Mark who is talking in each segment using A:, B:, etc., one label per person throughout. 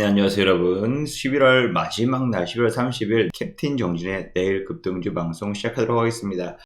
A: 네, 안녕하세요 여러분. 11월 마지막 날 11월 30일 캡틴 정진의 내일 급등주 방송 시작하도록 하겠습니다.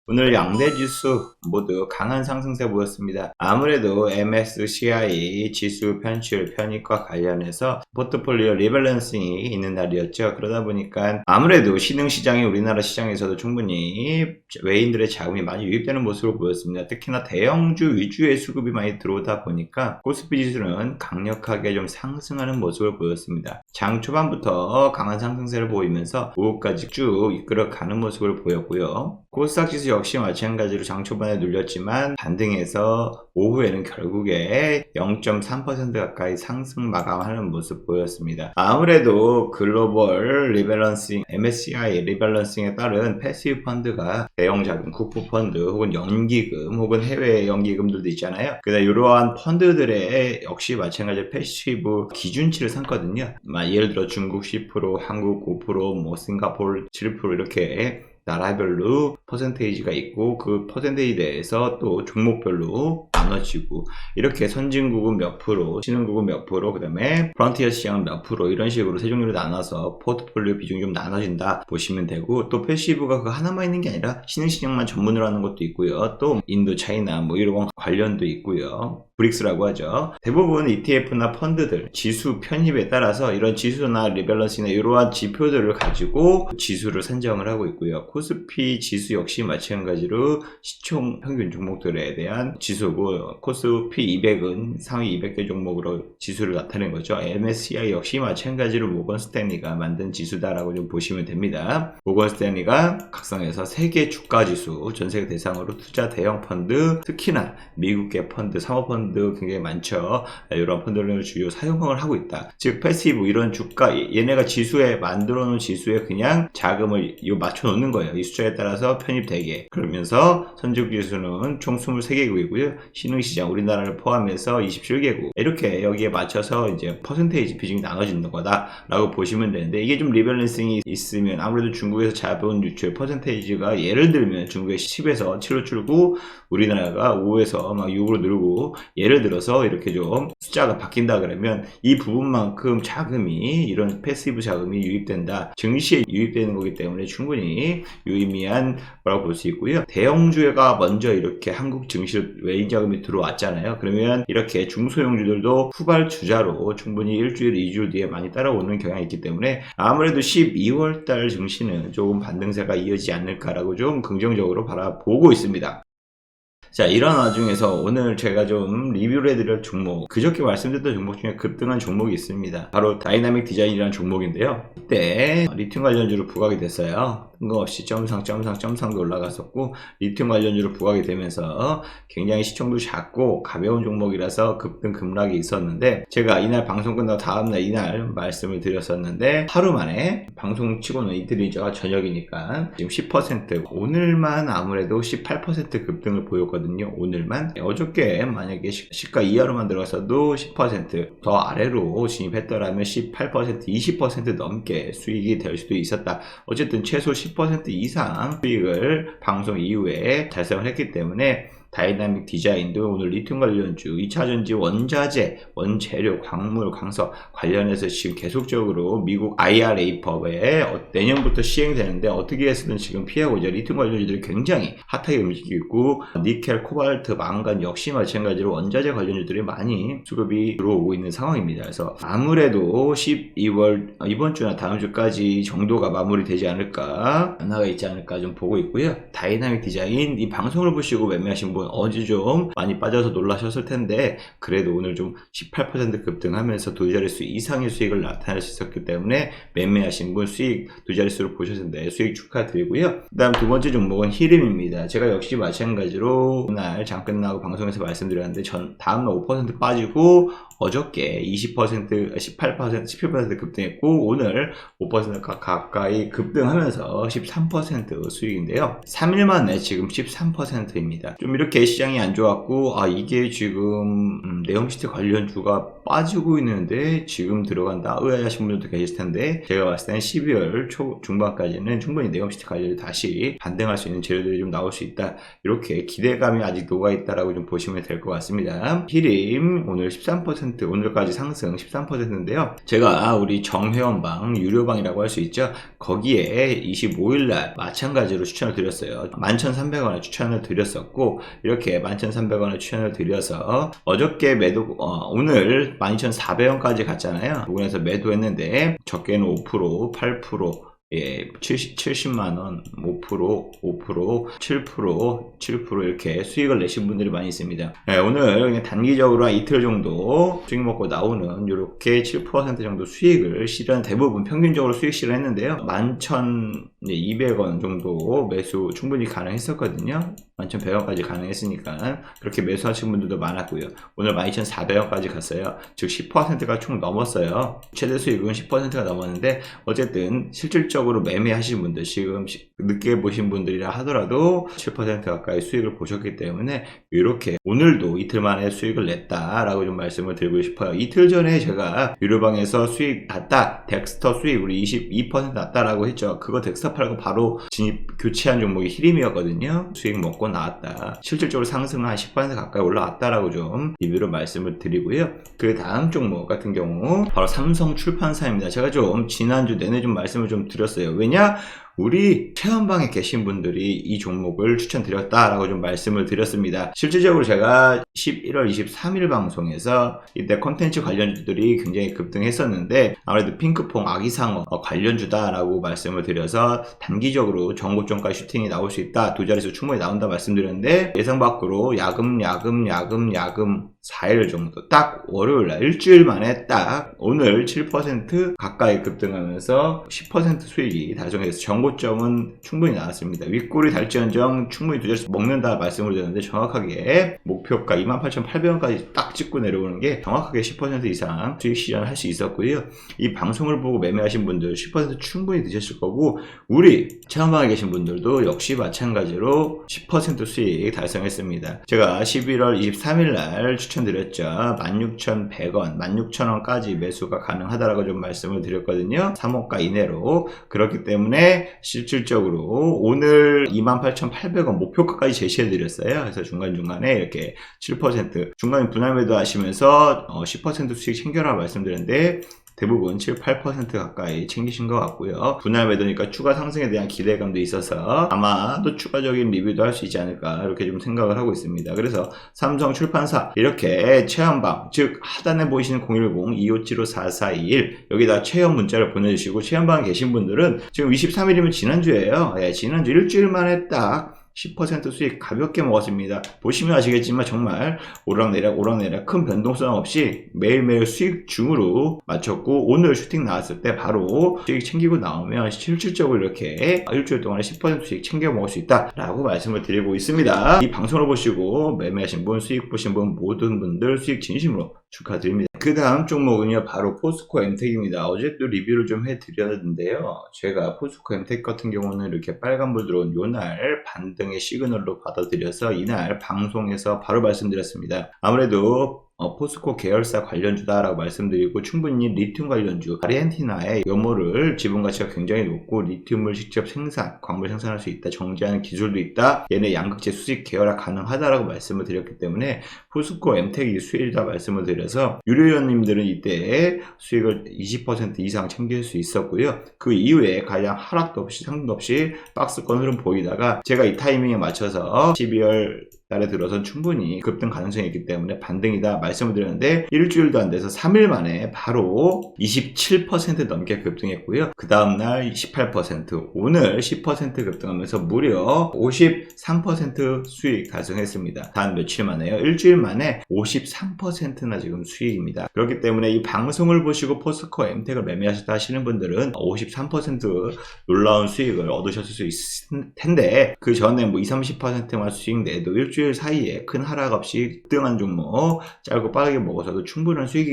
A: 오늘 양대 지수 모두 강한 상승세 보였습니다. 아무래도 MSCI 지수 편출 편입과 관련해서 포트폴리오 리밸런싱이 있는 날이었죠. 그러다 보니까 아무래도 신흥시장이 우리나라 시장에서도 충분히 외인들의 자금이 많이 유입되는 모습을 보였습니다. 특히나 대형주 위주의 수급이 많이 들어오다 보니까 코스피 지수는 강력하게 좀 상승하는 모습을 보였습니다. 장 초반부터 강한 상승세를 보이면서 오후까지 쭉 이끌어가는 모습을 보였고요. 코스닥 지수 역시 마찬가지로 장 초반에 눌렸지만 반등해서 오후에는 결국에 0.3% 가까이 상승 마감하는 모습 보였습니다. 아무래도 글로벌 리밸런싱, MSCI 리밸런싱에 따른 패시브 펀드가 대형 자금, 국부 펀드 혹은 연기금 혹은 해외 연기금들도 있잖아요. 그래서 이러한 펀드들의 역시 마찬가지로 패시브 기준치를 삼거든요. 예를 들어 중국 10%, 한국 5%, 싱가포르 7% 이렇게 나라별로 퍼센테이지가 있고 그 퍼센테이지에 대해서 또 종목별로 나눠지고 이렇게 선진국은 몇 프로, 신흥국은 몇 프로, 그 다음에 프론티어 시장은 몇 프로 이런 식으로 세 종류로 나눠서 포트폴리오 비중이 좀 나눠진다 보시면 되고 또 패시브가 그 하나만 있는 게 아니라 신흥시장만 전문으로 하는 것도 있고요. 또 인도, 차이나 이런 관련도 있고요. 브릭스라고 하죠. 대부분 ETF나 펀드들 지수 편입에 따라서 이런 지수나 리밸런스나 이러한 지표들을 가지고 지수를 산정을 하고 있고요. 코스피 지수 역시 마찬가지로 시총 평균 종목들에 대한 지수고 코스피 200은 상위 200개 종목으로 지수를 나타낸 거죠. MSCI 역시 마찬가지로 모건 스탠리가 만든 지수다라고 좀 보시면 됩니다. 모건 스탠리가 각성해서 세계 주가 지수 전세계 대상으로 투자 대형 펀드 특히나 미국계 펀드, 사모펀드 굉장히 많죠. 이런 펀드를 주요 사용을 하고 있다. 즉 패시브 이런 주가 얘네가 지수에 만들어 놓은 지수에 그냥 자금을 맞춰 놓는 거예요. 이 숫자에 따라서 편입되게. 그러면서 선진국 지수는 총 23개국이고요. 신흥시장 우리나라를 포함해서 27개국. 이렇게 여기에 맞춰서 이제 퍼센테이지 비중이 나눠지는 거다라고 보시면 되는데 이게 좀 리밸런싱이 있으면 아무래도 중국에서 잡은 유출 퍼센테이지가 예를 들면 중국의 10에서 7로 줄고 우리나라가 5에서 막 6으로 늘고 예를 들어서 이렇게 좀 숫자가 바뀐다 그러면 이 부분만큼 자금이 이런 패시브 자금이 유입된다. 증시에 유입되는 거기 때문에 충분히 유의미한 거라고 볼 수 있고요. 대형주가 먼저 이렇게 한국 증시로 외인 자금이 들어왔잖아요. 그러면 이렇게 중소형주들도 후발주자로 충분히 일주일, 2주 뒤에 많이 따라오는 경향이 있기 때문에 아무래도 12월달 증시는 조금 반등세가 이어지지 않을까라고 좀 긍정적으로 바라보고 있습니다. 자, 이런 와중에서 오늘 제가 좀 리뷰를 해드릴 종목, 그저께 말씀드렸던 종목 중에 급등한 종목이 있습니다. 바로 다이나믹 디자인이라는 종목인데요. 이때 리튬 관련주로 부각이 됐어요. 뜬금없이 점상도 올라갔었고 리튬 관련주로 부각이 되면서 굉장히 시총도 작고 가벼운 종목이라서 급등 급락이 있었는데 제가 이날 방송 끝나고 다음날 이날 말씀을 드렸었는데 하루 만에 방송 치고는 이틀이죠. 저녁이니까 지금 10% 오늘만 아무래도 18% 급등을 보였거든요. 오늘만. 어저께 만약에 시가 이하로만 들어가서도 10% 더 아래로 진입했더라면 18% 20% 넘게 수익이 될 수도 있었다. 어쨌든 최소 10% 이상 수익을 방송 이후에 달성을 했기 때문에 다이나믹 디자인도 오늘 리튬 관련주, 2차전지 원자재, 원재료, 광물, 광석 관련해서 지금 계속적으로 미국 IRA법에 내년부터 시행되는데 어떻게 해서든 지금 피하고 있죠. 리튬 관련주들이 굉장히 핫하게 움직이고 있고 니켈, 코발트, 망간 역시 마찬가지로 원자재 관련주들이 많이 수급이 들어오고 있는 상황입니다. 그래서 아무래도 12월 이번 주나 다음 주까지 정도가 마무리되지 않을까, 변화가 있지 않을까 좀 보고 있고요. 다이나믹 디자인 이 방송을 보시고 매매하신 분 어제 좀 많이 빠져서 놀라셨을 텐데 그래도 오늘 좀 18% 급등하면서 두 자릿수 이상의 수익을 나타낼 수 있었기 때문에 매매하신 분 수익 두 자릿수로 보셨는데 수익 축하드리고요. 그 다음 두 번째 종목은 히림입니다. 제가 역시 마찬가지로 오늘 장 끝나고 방송에서 말씀드렸는데 다음날 5% 빠지고 어저께 20%, 18%, 17% 급등했고 오늘 5% 가까이 급등하면서 13% 수익인데요. 3일 만에 지금 13%입니다. 좀 이렇게 이렇게 시장이 안 좋았고 이게 지금 네옴시티 관련주가 빠지고 있는데 지금 들어간다 의아하신 분들도 계실 텐데, 제가 봤을 때는 12월 초 중반까지는 충분히 네옴시티 관련이 다시 반등할 수 있는 재료들이 좀 나올 수 있다, 이렇게 기대감이 아직 녹아있다라고 좀 보시면 될 것 같습니다. 히림 오늘 13%, 오늘까지 상승 13%인데요 제가 우리 정회원방 유료방이라고 할 수 있죠, 거기에 25일날 마찬가지로 추천을 드렸어요. 11,300원에 추천을 드렸었고, 이렇게 11,300원에 추천을 드려서 어저께 매도, 오늘 12,400원까지 갔잖아요. 부분에서 매도했는데 적게는 5%, 8%, 70만원, 5%, 7% 이렇게 수익을 내신 분들이 많이 있습니다. 오늘 그냥 단기적으로 한 이틀 정도 수익 먹고 나오는 이렇게 7% 정도 수익을 대부분 평균적으로 수익 실현했는데요. 11,200원 정도 매수 충분히 가능했었거든요. 11,100원까지 가능했으니까 그렇게 매수하신 분들도 많았고요. 오늘 12,400원까지 갔어요. 즉 10%가 총 넘었어요. 최대 수익은 10%가 넘었는데, 어쨌든 실질적으로 매매하신 분들, 지금 늦게 보신 분들이라 하더라도 7% 가까이 수익을 보셨기 때문에 이렇게 오늘도 이틀 만에 수익을 냈다라고 좀 말씀을 드리고 싶어요. 이틀 전에 제가 유료방에서 수익 났다, 덱스터 수익 우리 22% 났다라고 했죠. 그거 덱스터 팔고 바로 교체한 종목이 히림이었거든요. 수익 먹고 나왔다, 실질적으로 상승은 한 10% 가까이 올라왔다라고 좀 리뷰로 말씀을 드리고요. 그 다음 종목 같은 경우 바로 삼성출판사입니다. 제가 좀 지난주 내내 좀 말씀을 좀 드렸어요. 왜냐? 우리 체험방에 계신 분들이 이 종목을 추천드렸다라고 좀 말씀을 드렸습니다. 실질적으로 제가 11월 23일 방송에서 이때 콘텐츠 관련주들이 굉장히 급등했었는데, 아무래도 핑크퐁 아기상어 관련주다라고 말씀을 드려서 단기적으로 정고점가 슈팅이 나올 수 있다, 두 자릿수 충분히 나온다 말씀드렸는데, 예상 밖으로 야금 4일 정도, 딱 월요일날 일주일 만에 딱 오늘 7% 가까이 급등하면서 10% 수익이 달성해서 정고점은 충분히 나왔습니다. 윗골이 달지언정 충분히 두 자릿수 먹는다 말씀을 드렸는데, 정확하게 목표가 28,800원까지 딱 찍고 내려오는 게 정확하게 10% 이상 수익 실현을 할 수 있었고요. 이 방송을 보고 매매하신 분들 10% 충분히 드셨을 거고, 우리 체험방에 계신 분들도 역시 마찬가지로 10% 수익 달성했습니다. 제가 11월 23일 날 추천드렸죠. 16,100원, 16,000원까지 매수가 가능하다라고 좀 말씀을 드렸거든요. 3호가 이내로. 그렇기 때문에 실질적으로 오늘 28,800원 목표가까지 제시해 드렸어요. 그래서 중간중간에 이렇게 7% 중간에 분할 매도 하시면서 10% 수익 챙겨라 말씀드렸는데, 대부분 7, 8% 가까이 챙기신 것 같고요. 분할 매도니까 추가 상승에 대한 기대감도 있어서 아마 또 추가적인 리뷰도 할 수 있지 않을까, 이렇게 좀 생각을 하고 있습니다. 그래서 삼성 출판사 이렇게 체험방, 즉 하단에 보이시는 010-2575-4421 여기다 체험 문자를 보내주시고, 체험방에 계신 분들은 지금 23일이면 지난주예요. 지난주 일주일 만에 딱 10% 수익 가볍게 먹었습니다. 보시면 아시겠지만 정말 오락내락 큰 변동성 없이 매일매일 수익 중으로 마쳤고, 오늘 슈팅 나왔을 때 바로 수익 챙기고 나오면 실질적으로 이렇게 일주일 동안에 10% 수익 챙겨 먹을 수 있다라고 말씀을 드리고 있습니다. 이 방송을 보시고 매매하신 분, 수익 보신 분, 모든 분들 수익 진심으로 축하드립니다. 그 다음 종목은요, 바로 포스코 엠텍입니다. 어제 또 리뷰를 좀 해드렸는데요, 제가 포스코 엠텍 같은 경우는 이렇게 빨간불 들어온 요날 반등의 시그널로 받아들여서 이날 방송에서 바로 말씀드렸습니다. 아무래도 포스코 계열사 관련주다라고 말씀드리고, 충분히 리튬 관련주, 아르헨티나의 요모를 지분가치가 굉장히 높고 리튬을 직접 광물 생산할 수 있다, 정제하는 기술도 있다, 얘네 양극재 수직 계열화 가능하다라고 말씀을 드렸기 때문에 포스코 엠텍이 수익이다 말씀을 드려서 유료회원님들은 이때 수익을 20% 이상 챙길 수 있었고요. 그 이후에 가장 하락도 없이 상승도 없이 박스권 흐름 보이다가, 제가 이 타이밍에 맞춰서 12월 달에 들어선 충분히 급등 가능성이 있기 때문에 반등이다 말씀을 드렸는데, 일주일도 안 돼서 3일 만에 바로 27% 넘게 급등했고요. 그 다음날 18%, 오늘 10% 급등하면서 무려 53% 수익 달성했습니다. 단 며칠 만에요. 일주일 만에 53%나 지금 수익입니다. 그렇기 때문에 이 방송을 보시고 포스코 엠텍을 매매하셨다 하시는 분들은 53% 놀라운 수익을 얻으셨을 수 있을 텐데, 그 전에 뭐 20, 30%만 수익 내도 일주일 사이에 큰 하락 없이 급등한 종목 짧고 빠르게 먹어서도 충분한 수익이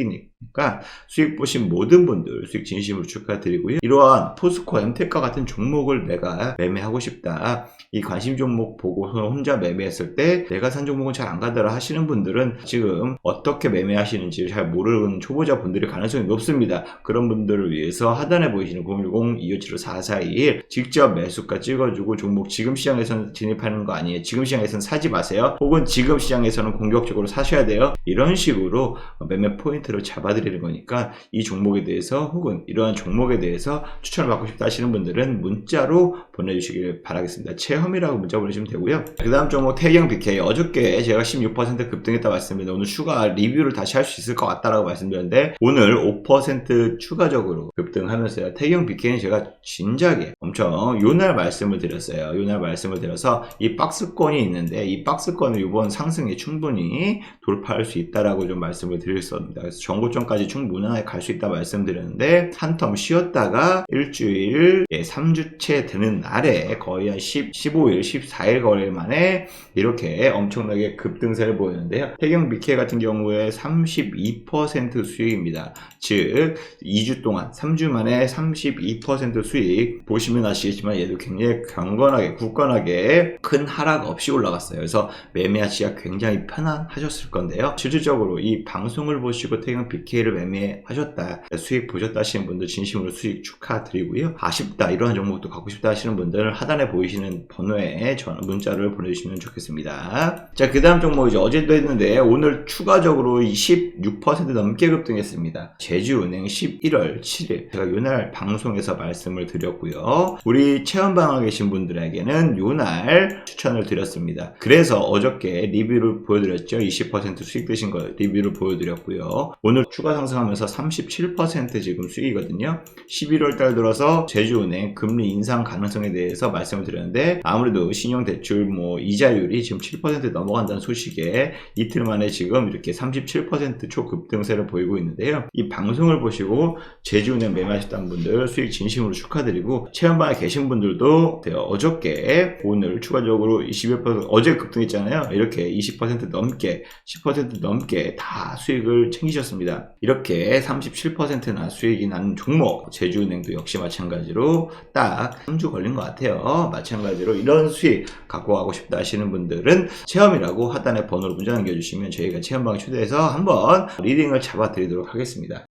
A: 그러니까 수익 보신 모든 분들 수익 진심으로 축하드리고요. 이러한 포스코 엠텍과 같은 종목을 내가 매매하고 싶다. 이 관심 종목 보고 혼자 매매했을 때 내가 산 종목은 잘 안 가더라 하시는 분들은 지금 어떻게 매매하시는지 잘 모르는 초보자 분들의 가능성이 높습니다. 그런 분들을 위해서 하단에 보이시는 010-2575-4421 직접 매수가 찍어주고 종목 지금 시장에서는 진입하는 거 아니에요. 지금 시장에서는 사지 마세요. 혹은 지금 시장에서는 공격적으로 사셔야 돼요. 이런 식으로 매매 포인트를 잡아드리는 거니까 이 종목에 대해서 혹은 이러한 종목에 대해서 추천을 받고 싶다 하시는 분들은 문자로 보내주시길 바라겠습니다. 체험이라고 문자 보내주시면 되고요. 그 다음 종목 태경 BK. 어저께 제가 16% 급등했다 말씀드렸는데 오늘 추가 리뷰를 다시 할 수 있을 것 같다라고 말씀드렸는데 오늘 5% 추가적으로 급등하면서요. 태경 BK는 제가 진작에 엄청 요날 말씀을 드렸어요. 요날 말씀을 드려서 이 박스권이 있는데 이 박스권을 이번 상승에 충분히 돌파할 수 있다라고 좀 말씀을 드렸습니다. 그래서 정고점까지 충분히 갈 수 있다 말씀드렸는데 한 텀 쉬었다가 일주일 3주째 되는 날에 거의 한 15일, 14일 거래 만에 이렇게 엄청나게 급등세를 보이는데요. 태경 BK 같은 경우에 32% 수익입니다. 즉 2주 동안 3주 만에 32% 수익. 보시면 아시겠지만 얘도 굉장히 경건하게 굳건하게 큰 하락 없이 올라갔어요. 그래서 매매하시기가 굉장히 편안하셨을 건데요. 실질적으로 이 방송을 보시고 태경 BK를 매매하셨다, 수익 보셨다 하시는 분들 진심으로 수익 축하드리고요. 아쉽다, 이러한 종목도 갖고 싶다 하시는 분들은 하단에 보이시는 번호에 문자를 보내주시면 좋겠습니다. 자, 그 다음 종목이죠. 어제도 했는데 오늘 추가적으로 16% 넘게 급등했습니다. 제주은행 11월 7일 제가 요날 방송에서 말씀을 드렸고요. 우리 체험방에 계신 분들에게는 요날 추천을 드렸습니다. 그래서 어저께 리뷰를 보여드렸죠. 20% 수익 드신 거 리뷰를 보여드렸고요. 오늘 추가 상승하면서 37% 지금 수익이거든요. 11월 달 들어서 제주은행 금리 인상 가능성에 대해서 말씀을 드렸는데 아무래도 신용대출 이자율이 지금 7% 넘어간다는 소식에 이틀 만에 지금 이렇게 37% 초급등세를 보이고 있는데요. 이 방송을 보시고 제주은행 매매하셨다는 분들 수익 진심으로 축하드리고 체험방에 계신 분들도 어저께 오늘 추가적으로 21% 어제 급등했잖아요. 이렇게 20% 넘게 10% 넘게 다 수익을 챙기셨습니다. 이렇게 37%나 수익이 나는 종목 제주은행도 역시 마찬가지로 딱 3주 걸린 것 같아요. 마찬가지로 이런 수익 갖고 가고 싶다 하시는 분들은 체험이라고 하단에 번호로 문자 남겨주시면 저희가 체험방에 초대해서 한번 리딩을 잡아드리도록 하겠습니다.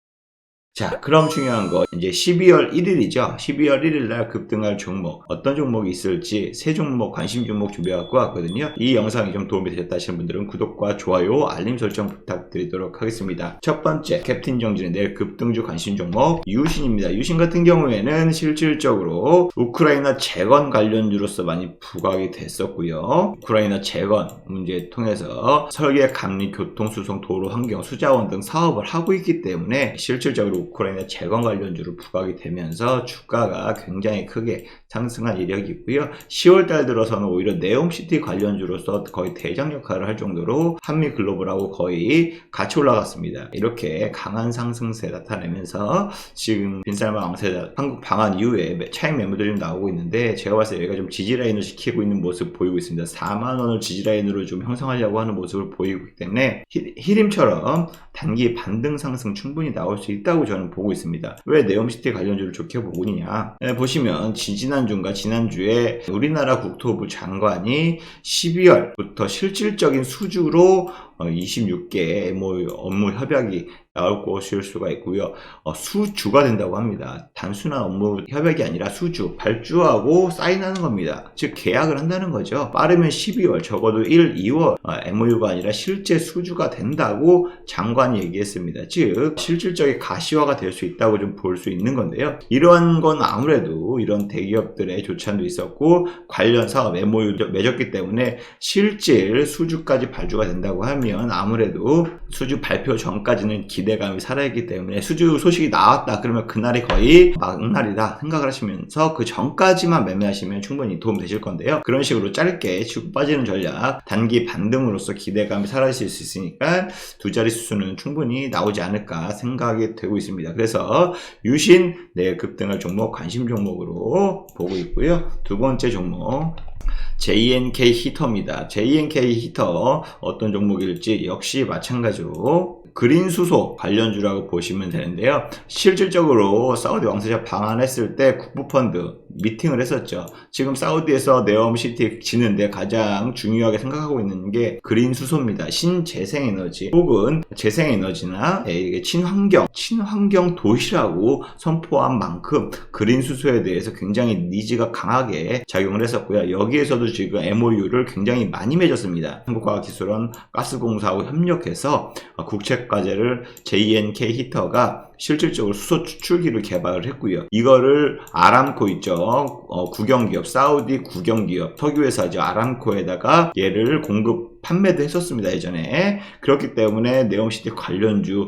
A: 자, 그럼 중요한 거 이제 12월 1일이죠. 12월 1일 날 급등할 종목 어떤 종목이 있을지 세 종목 관심 종목 준비해갖고 왔거든요. 이 영상이 좀 도움이 되셨다 하시는 분들은 구독과 좋아요 알림 설정 부탁드리도록 하겠습니다. 첫 번째 캡틴 정진의 내일 급등주 관심 종목 유신입니다. 유신 같은 경우에는 실질적으로 우크라이나 재건 관련주로서 많이 부각이 됐었고요. 우크라이나 재건 문제 통해서 설계, 감리, 교통, 수송, 도로, 환경, 수자원 등 사업을 하고 있기 때문에 실질적으로 우크라이나 재건 관련주로 부각이 되면서 주가가 굉장히 크게 상승한 이력이 있고요. 10월 달 들어서는 오히려 네옴시티 관련주로서 거의 대장 역할을 할 정도로 한미 글로벌하고 거의 같이 올라갔습니다. 이렇게 강한 상승세 나타내면서 지금 빈살만 왕세 한국 방한 이후에 차익 매물들이 나오고 있는데 제가 봤을 때 여기가 좀 지지라인을 지키고 있는 모습 보이고 있습니다. 4만원을 지지라인으로 좀 형성하려고 하는 모습을 보이고 있기 때문에 히림처럼 단기 반등 상승 충분히 나올 수 있다고 저는 보고 있습니다. 왜 네옴시티 관련주를 좋게 보고 있냐? 보시면 지난주에 우리나라 국토부 장관이 12월부터 실질적인 수주로 26개 MOU 업무 협약이 나올 것일 수가 있고요. 수주가 된다고 합니다. 단순한 업무 협약이 아니라 수주, 발주하고 사인하는 겁니다. 즉 계약을 한다는 거죠. 빠르면 12월, 적어도 1, 2월 MOU가 아니라 실제 수주가 된다고 장관이 얘기했습니다. 즉 실질적인 가시화가 될 수 있다고 좀 볼 수 있는 건데요. 이러한 건 아무래도 이런 대기업들의 조찬도 있었고 관련 사업 MOU 맺었기 때문에 실질 수주까지 발주가 된다고 하면 아무래도 수주 발표 전까지는 기대감이 살아있기 때문에 수주 소식이 나왔다 그러면 그날이 거의 막날이다 생각을 하시면서 그 전까지만 매매하시면 충분히 도움 되실 건데요. 그런 식으로 짧게 치고 빠지는 전략, 단기 반등으로서 기대감이 사라질 수 있으니까 두 자리 수는 충분히 나오지 않을까 생각이 되고 있습니다. 그래서 유신 내일 급등할 종목 관심 종목으로 보고 있고요. 두 번째 종목 JNK 히터입니다. JNK 히터 어떤 종목일지 역시 마찬가지로 그린 수소 관련주라고 보시면 되는데요. 실질적으로 사우디 왕세자 방한했을 때 국부펀드 미팅을 했었죠. 지금 사우디에서 네옴시티 지는데 가장 중요하게 생각하고 있는 게 그린 수소입니다. 신재생에너지 혹은 재생에너지나 이게 친환경 도시라고 선포한 만큼 그린 수소에 대해서 굉장히 니즈가 강하게 작용을 했었고요. 여기에서도 지금 MOU를 굉장히 많이 맺었습니다. 한국과학기술원 가스공사하고 협력해서 국책과제를 JNK 히터가 실질적으로 수소 추출기를 개발을 했고요. 이거를 아람코 있죠. 국영기업, 사우디 국영기업, 석유회사죠. 아람코에다가 얘를 판매도 했었습니다. 예전에. 그렇기 때문에 네옴시티 관련주,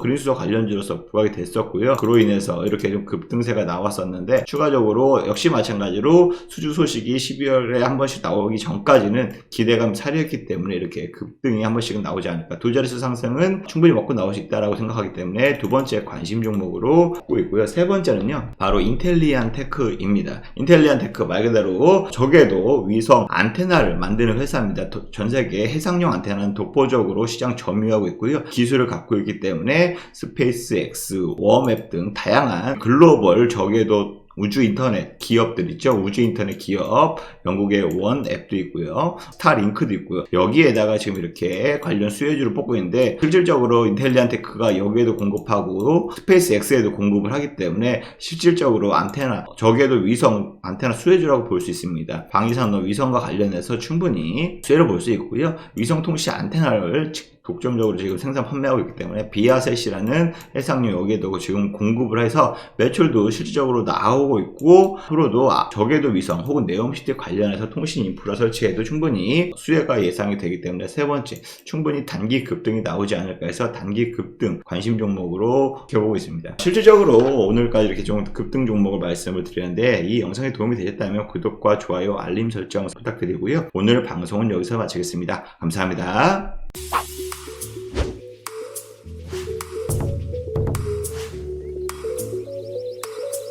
A: 그린 수소 관련주로서 부각이 됐었고요. 그로 인해서 이렇게 좀 급등세가 나왔었는데, 추가적으로 역시 마찬가지로 수주 소식이 12월에 한 번씩 나오기 전까지는 기대감이 사려했기 때문에 이렇게 급등이 한 번씩은 나오지 않을까. 두 자릿수 상승은 충분히 먹고 나올 수 있다라고 생각하기 때문에 두 번째 관심 종목으로 보고 있고요. 세 번째는요, 바로 인텔리안 테크입니다. 인텔리안 테크 말 그대로 적에도 위성 안테나를 만드는 회사입니다. 전 세계 해상용 안테나는 독보적으로 시장 점유하고 있고요. 기술을 갖고 있기 때문에 스페이스X, 워맵 등 다양한 글로벌 적에도 우주 인터넷 기업들 있죠. 우주 인터넷 기업, 영국의 원 앱도 있고요. 스타링크도 있고요. 여기에다가 지금 이렇게 관련 수혜주를 뽑고 있는데, 실질적으로 인텔리안 테크가 여기에도 공급하고 스페이스X에도 공급을 하기 때문에 실질적으로 안테나, 적에도 위성 안테나 수혜주라고 볼 수 있습니다. 방위산업 위성과 관련해서 충분히 수혜를 볼 수 있고요. 위성통신 안테나를 독점적으로 지금 생산 판매하고 있기 때문에 비아셋이라는 해상용 여기에도 지금 공급을 해서 매출도 실질적으로 나오고 있고, 앞으로도 적에도 위성 혹은 네옴시티 관련해서 통신 인프라 설치에도 충분히 수혜가 예상이 되기 때문에 세 번째, 충분히 단기 급등이 나오지 않을까 해서 단기 급등 관심 종목으로 지켜보고 있습니다. 실질적으로 오늘까지 이렇게 좀 급등 종목을 말씀을 드렸는데, 이 영상이 도움이 되셨다면 구독과 좋아요, 알림 설정 부탁드리고요. 오늘 방송은 여기서 마치겠습니다. 감사합니다.